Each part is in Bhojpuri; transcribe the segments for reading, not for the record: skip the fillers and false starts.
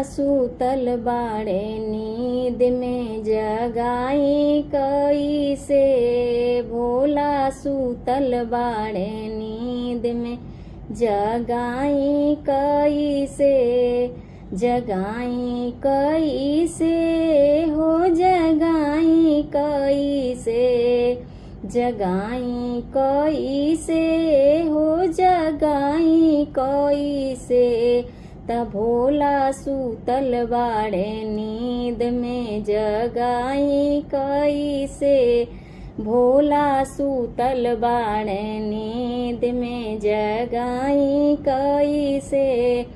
सूतल बाड़े नींद में जगाई कैसे। भोला सूतल बाड़े नींद में जगाई कैसे। जगाई कैसे हो जगाई कैसे। जगाई कैसे हो जगाई कैसे। तब भोला सूतल बाड़े नींद में जगाई कैसे। भोला सूतल बाड़े नींद में जगाई कैसे।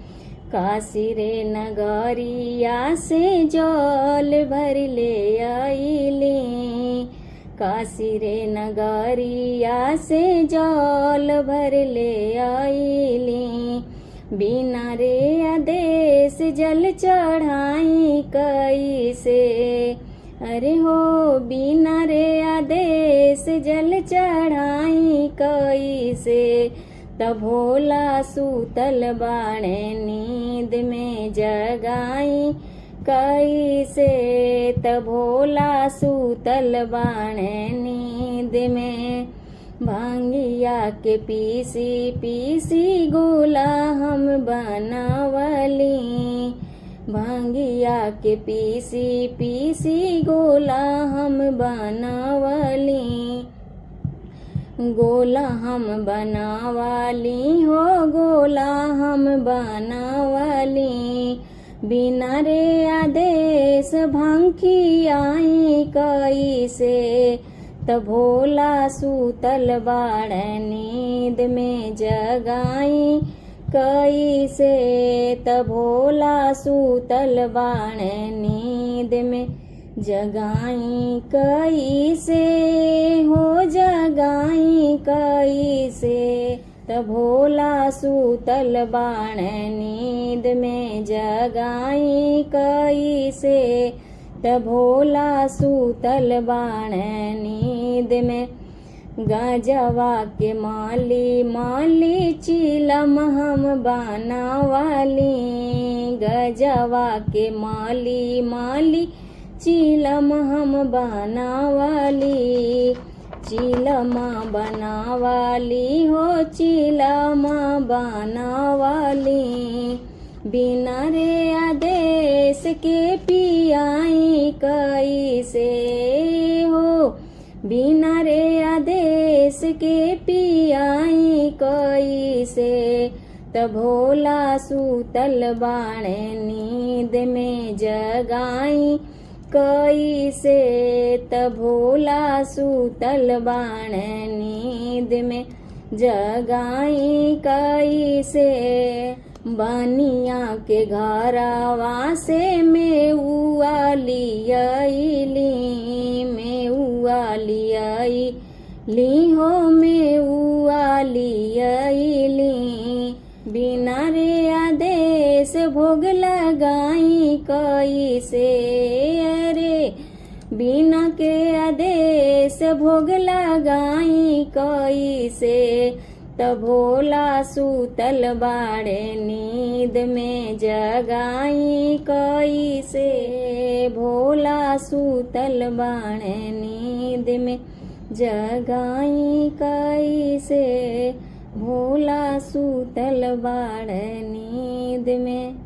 काशी रे नगरिया से जल भर ले आईली। काशी रे नगरिया से जल भर ले आईली। बिना रे आदेश जल चढ़ाई कैसे। अरे हो बिना रे आदेश जल चढ़ाई कैसे। तब भोला सूतल बाड़े नींद में जगाई कैसे। तब भोला सूतल बाड़े नींद में। भांगिया के पीसी पीसी गोला हम बनावली। भांगिया के पीसी पीसी गोला हम बनावली। गोला हम बनावाली हो गोला हम बनावाली। बिना रे आदेश भांखी आई कैसे। तब भोला सूतल बाड़े नींद में जगाई कैसे। तब भोला सूतल बाड़े नींद में जगाई कैसे हो जगाई कैसे। तब भोला सूतल बाड़े नींद में जगाई कैसे। तब भोला सूतल बाड़े नींद में। गजवा के माली माली चिलम हम बनावाली। गजवा के माली माली चिलम हम बनावाली। चिलमा बनावाली हो चिलमा बनावाली। बिना रे आदेश के पियाई कैसे हो। बिना रे आदेश के पियाई कैसे। तब भोला सूतल बाड़े नींद में जगाई कैसे। तब भोला सूतल बाड़े नींद में जगाई कैसे। बनिया के घरवा से मेउआ लियाईली। मेउआ लियाईली हो मेउआ लियाईली। बिना रे आदेश भोग लगाई कैसे। अरे बिना के आदेश भोग लगाई कैसे। तब भोला सूतल बाड़े नींद में जगाई कैसे। भोला सूतल बाड़े नींद में जगाई कैसे। भोला सूतल बाड़े नींद में।